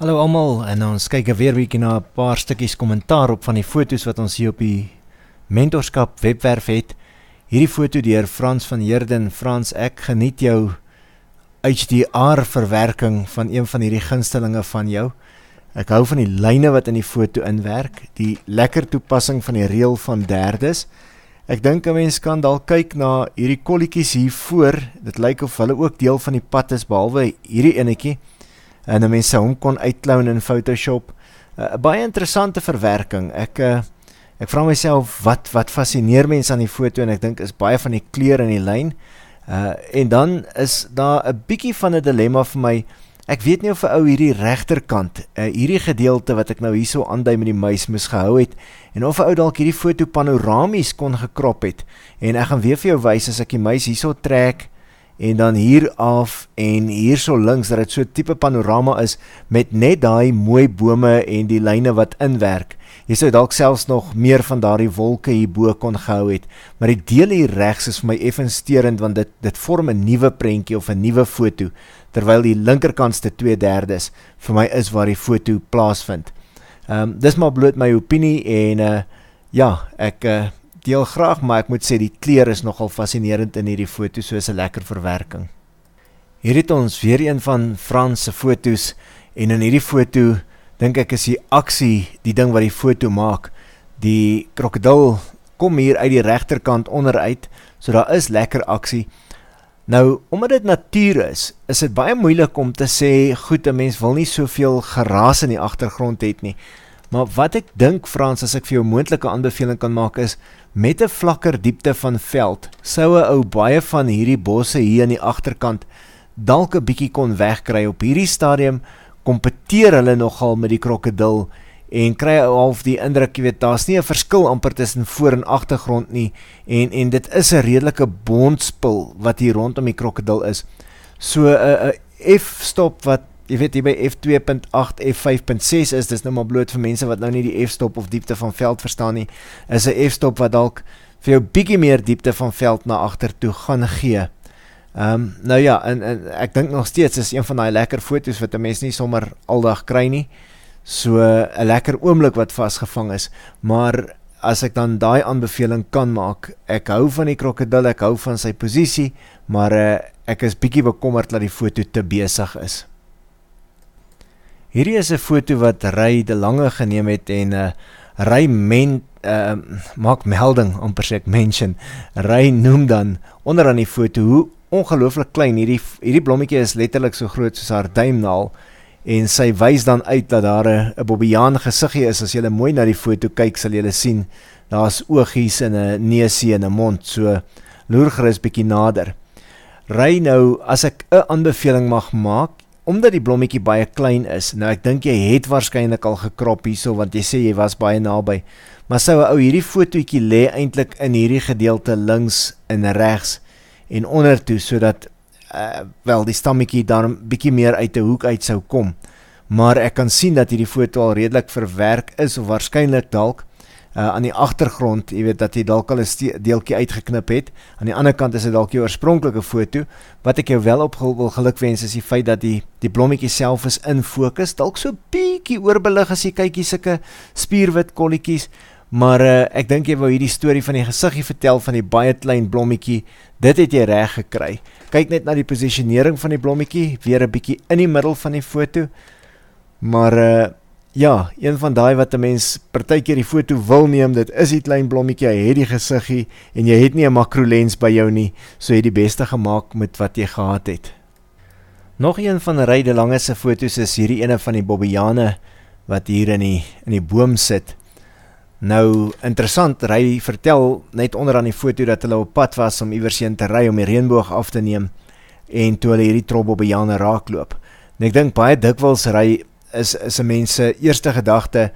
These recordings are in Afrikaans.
Hallo almal, en ons kyk weer bietjie na 'n paar stukkies kommentaar op van die foto's wat ons hier op die mentorskap webwerf het. Hierdie foto deur Frans van Heerden. Frans, ek geniet jou HDR verwerking van een van hierdie gunstelinge van jou. Ek hou van die lyne wat in die foto inwerk, die lekker toepassing van die reël van derdes. Ek dink 'n mens kan dalk kyk na hierdie kolletjies hier voor. Dit lyk of hulle ook deel van die pad is, behalwe hierdie enetjie. En die mense hom kon uitklou in Photoshop. Baie interessante verwerking. Ek vra myself, wat fascineer mense aan die foto, en ek dink is baie van die kleur in die lyn. En dan is daar 'n bietjie van 'n dilemma vir my. Ek weet nie of 'n ou hierdie regterkant, hierdie gedeelte wat ek nou hierso aandui met die muis moes gehou het, en of 'n ou dalk hierdie foto panoramies kon gekrop het. En ek gaan weer vir jou wys as ek die muis hierso trek, en dan hier af en hier so links, dat dit so tipe panorama is, met net daai mooi bome en die lyne wat inwerk. Jy sou dalk selfs nog meer van daardie wolke hierbo kon gehou het, maar die deel hier regs is vir my effens sterend, want dit vorm 'n nuwe prentjie of 'n nuwe foto, terwyl die linkerkantste 2/3 vir my is waar die foto plaasvind. Dis maar bloot my opinie, en ek deel graag, maar ek moet sê die kleur is nogal fascinerend in hierdie foto, soos 'n lekker verwerking. Hier het ons weer een van Frans se foto's, en in hierdie foto dink ek is die aksie die ding wat die foto maak. Die krokodil kom hier uit die regterkant onderuit, so daar is lekker aksie. Nou, omdat dit natuur is dit baie moeilik om te sê, goed, 'n mens wil nie soveel geraas in die agtergrond het nie. Maar wat ek dink, Frans, as ek vir jou moontlike aanbeveling kan maak, is met 'n vlakker diepte van veld, sou 'n ou baie van hierdie bosse hier aan die agterkant dalk 'n bietjie kon wegkry. Op hierdie stadium kompeteer hulle nogal met die krokodil, en kry half die indruk, jy weet, daar's nie 'n verskil amper tussen voor en agtergrond nie, en dit is 'n redelike bondspil wat hier rondom die krokodil is. So 'n F-stop wat, jy weet, hier by F2.8, F5.6 is, dis nou maar bloot vir mense wat nou nie die F-stop of diepte van veld verstaan nie, is 'n F-stop wat dalk vir jou bietjie meer diepte van veld na agter toe gaan gee. Nou ja, en ek dink nog steeds is een van daai lekker foto's wat 'n mens nie sommer aldag kry nie, so 'n lekker oomblik wat vasgevang is, maar as ek dan daai aanbeveling kan maak, ek hou van die krokodil, ek hou van sy posisie, maar ek is bietjie bekommerd dat die foto te besig is. Hierdie is 'n foto wat Ray de Lange geneem het, en Ray maak melding, amper sê ek mention, Ray noem dan onder aan die foto hoe ongelooflik klein, hierdie blommetjie is letterlik so groot soos haar duimnaal, en sy wys dan uit dat daar 'n bobbejaan gesiggie is. As jy mooi na die foto kyk, sal jy sien, daar is oogies en 'n neusie en 'n mond, so loer gerus bietjie nader. Ry nou, as ek 'n aanbeveling mag maak, omdat die blommetjie baie klein is, nou ek dink jy het waarskynlik al gekrop hierso, want jy sê jy was baie naby, maar sou 'n ou hierdie fotootjie lê eintlik in hierdie gedeelte links en regs en ondertoe, sodat die stammetjie daar 'n bietjie meer uit 'n hoek uit sou kom. Maar ek kan sien dat hierdie foto al redelik verwerk is, of waarskynlik dalk aan die agtergrond, jy weet dat jy dalk al 'n deeltjie uitgeknip het. Aan die ander kant is dit dalk jou oorspronklike foto. Wat ek jou wel op wil gelukwens is die feit dat die blommetjie self is in fokus, dalk so bietjie oorbelig as jy kyk hier sulke spierwit kolletjies. Maar ek dink jy wou hierdie storie van die gesiggie vertel van die baie klein blommetjie, dit het jy reg gekry. Kyk net na die posisionering van die blommetjie, weer 'n bietjie in die middel van die foto, maar een van daai wat 'n mens partykeer die foto wil neem, dit is die klein blommetjie, hy het die gesiggie, en jy het nie 'n makrolens by jou nie, so jy het die beste gemaak met wat jy gehad het. Nog een van Ray de Lange se foto's is hierdie ene van die bobbejane, wat hier in die boom sit. Nou, interessant, Ray vertel net onder aan die foto dat hulle op pad was om iewers heen te ry om die reënboog af te neem, en toe hulle hierdie trop bobbejane raakloop. En ek dink baie dikwels, Ray, is 'n mens se eerste gedagte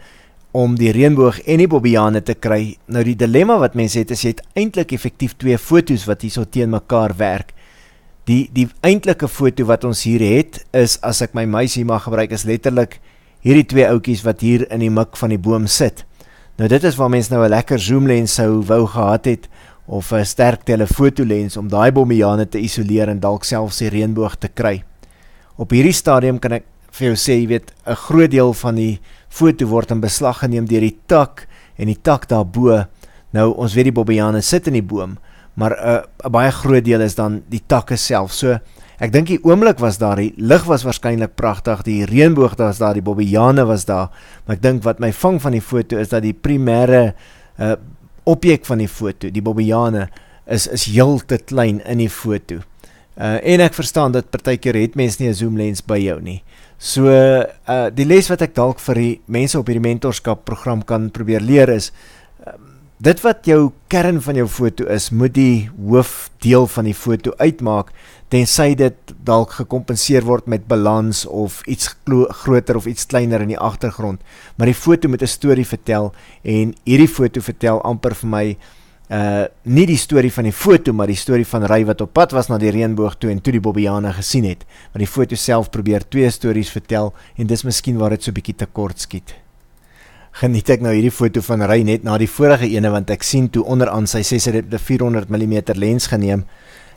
om die reënboog en die bobbejane te kry. Nou die dilemma wat mense het, is jy het eintlik effektief twee foto's wat hierso teen mekaar werk. Die eintlike foto wat ons hier het, is, as ek my muis hier mag gebruik, is letterlik hierdie twee ouetjies wat hier in die mik van die boom sit. Nou dit is waar mens nou 'n lekker zoomlens sou wou gehad het, of 'n sterk telefotolens om daai bobbejane te isoleer en dalk selfs die reënboog te kry. Op hierdie stadium kan ek vir jou sê, jy weet, 'n groot deel van die foto word in beslag geneem deur die tak en die tak daarbo. Nou, ons weet die bobbejane sit in die boom, maar 'n baie groot deel is dan die takke self. So, ek dink die oomblik was daar, die lig was waarskynlik pragtig, die reënboog was daar, die bobbejane was daar, maar ek dink wat my vang van die foto is dat die primêre objek van die foto, die bobbejane, is heel te klein in die foto. En ek verstaan dat partykeer het mens nie 'n zoomlens by jou nie. So, die les wat ek dalk vir die mense op hierdie mentorskap program kan probeer leer is, dit wat jou kern van jou foto is, moet die hoofdeel van die foto uitmaak, tensy dit dalk gekompenseer word met balans of iets groter of iets kleiner in die agtergrond. Maar die foto moet 'n storie vertel, en hierdie foto vertel amper vir my, nie die storie van die foto, maar die storie van Ry wat op pad was na die reënboog toe en toe die bobbejane gesien het. Maar die foto self probeer 2 stories vertel, en dis miskien waar dit so bietjie tekort skiet. Geniet ek nou hierdie foto van Ry net na die vorige ene, want ek sien toe onderaan sy sê sy het 'n 400mm lens geneem.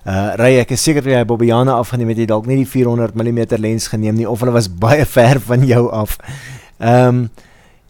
Ry, ek is seker toe jy bobbejane afgeneem het, jy dalk nie die 400mm lens geneem nie, of hulle was baie ver van jou af.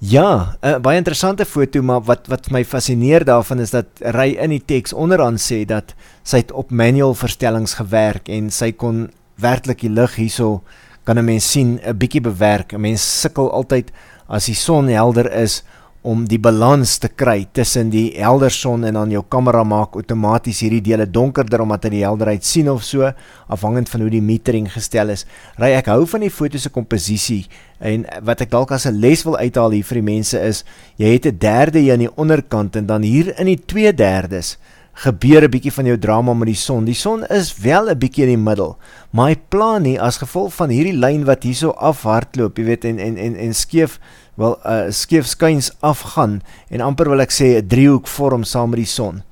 Ja, baie interessante foto, maar wat my fascineer daarvan is dat Ry in die teks onderaan sê dat sy het op manual verstellings gewerk, en sy kon werklik die lig hierso, kan 'n mens sien, 'n bietjie bewerk. 'n Mens sukkel altyd as die son helder is, om die balans te kry tussen die helder son en dan jou kamera maak outomaties hierdie dele donkerder omdat hy die helderheid sien of so, afhangend van hoe die metering gestel is. Ry, ek hou van die foto se komposisie, en wat ek dalk as 'n les wil uithaal hier vir die mense is, jy het 'n derde hier aan die onderkant, en dan hier in die 2/3 gebeur 'n bietjie van jou drama met die son. Die son is wel 'n bietjie in die middel, maar hy plan nie as gevolg van hierdie lyn wat hierso afhardloop, jy weet, en skeef skuins afgaan, en amper wil ek sê 'n driehoek vorm saam met die son.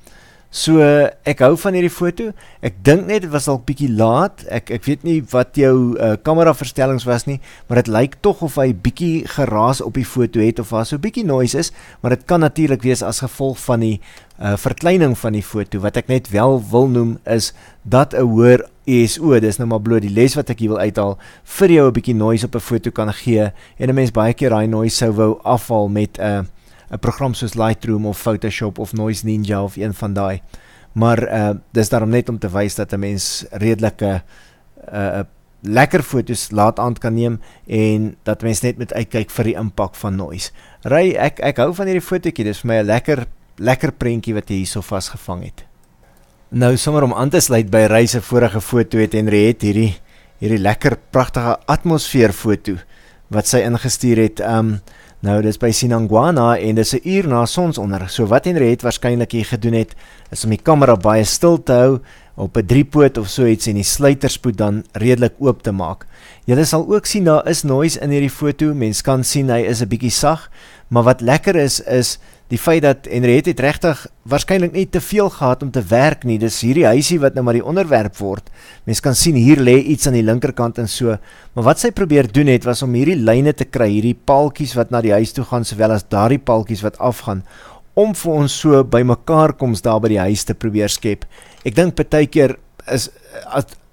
So, ek hou van hierdie foto. Ek dink net, dit was dalk bietjie laat. Ek weet nie wat jou kamera verstellings was nie, maar dit lyk tog of hy bietjie geraas op die foto het, of daar so bietjie noise is, maar dit kan natuurlik wees as gevolg van die verkleining van die foto. Wat ek net wel wil noem is dat 'n hoër ISO, dis nou maar bloot die les wat ek hier wil uithaal, vir jou 'n bietjie noise op 'n foto kan gee, en 'n mens baie keer daai noise sou wou afhaal met 'n program soos Lightroom of Photoshop of Noise Ninja of een van daai. Maar dis daarom net om te wys dat 'n mens redelike lekker foto's laat aand kan neem, en dat mens net moet uitkyk vir die impak van noise. Ry, ek hou van hierdie fotootjie, dis vir my 'n lekker prentjie wat jy hierso vasgevang het. Nou, sommer om aan te sluit by Ry se vorige foto, het Henriette hierdie lekker pragtige atmosfeerfoto wat sy ingestuur het. Nou, dis by Sinangwana, en dis 'n uur na sonsonder. So wat Henriette waarskynlik hier gedoen het, is om die kamera baie stil te hou, op 'n 3-poot of so iets, en die sluiterspoed dan redelik oop te maak. Julle sal ook sien, daar is noise in hierdie foto, mens kan sien, hy is 'n bietjie sag, maar wat lekker is die feit dat Henriette het regtig waarskynlik nie te veel gehad om te werk nie. Dis hierdie huisie wat nou maar die onderwerp word. Mens kan sien, hier lê iets aan die linkerkant en so, maar wat sy probeer doen het, was om hierdie lyne te kry, hierdie paaltjies wat na die huis toe gaan, sowel as daardie paaltjies wat afgaan, om vir ons so by mekaar koms daar by die huis te probeer skep. Ek dink partykeer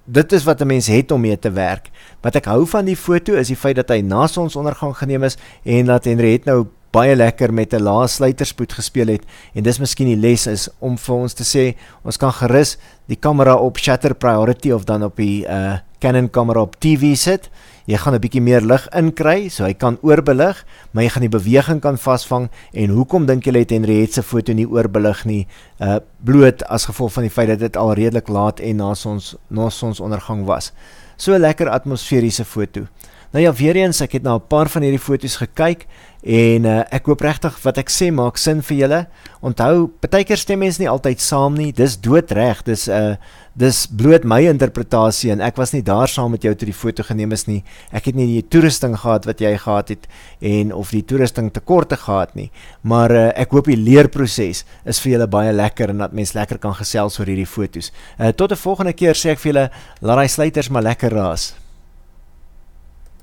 dit is wat 'n mens het om mee te werk. Wat ek hou van die foto is die feit dat hy na sonsondergang geneem is, en dat Henriette nou baie lekker met 'n lae sluiterspoed gespeel het, en dis miskien die les is om vir ons te sê, ons kan gerus die kamera op shutter priority of dan op die Canon kamera op TV sit. Jy gaan 'n bietjie meer lig inkry, so hy kan oorbelig, maar jy gaan die beweging kan vasvang. En hoekom dink julle het Henriette se foto nie oorbelig nie? Bloot as gevolg van die feit dat dit al redelik laat en na sonsondergang was. So 'n lekker atmosferiese foto. Nou ja, weer eens, ek het na 'n paar van hierdie foto's gekyk, en ek hoop regtig wat ek sê maak sin vir julle. Onthou, partykeer stem mense nie altyd saam nie, dis doodreg, dis bloot my interpretasie, en ek was nie daar saam met jou toe die foto geneem is nie. Ek het nie die toerusting gehad wat jy gehad het, en of die toerusting tekorte gehad nie, maar ek hoop die leerproses is vir julle baie lekker, en dat mens lekker kan gesels oor hierdie foto's. Tot 'n volgende keer sê ek vir julle, laat die sluiters maar lekker raas.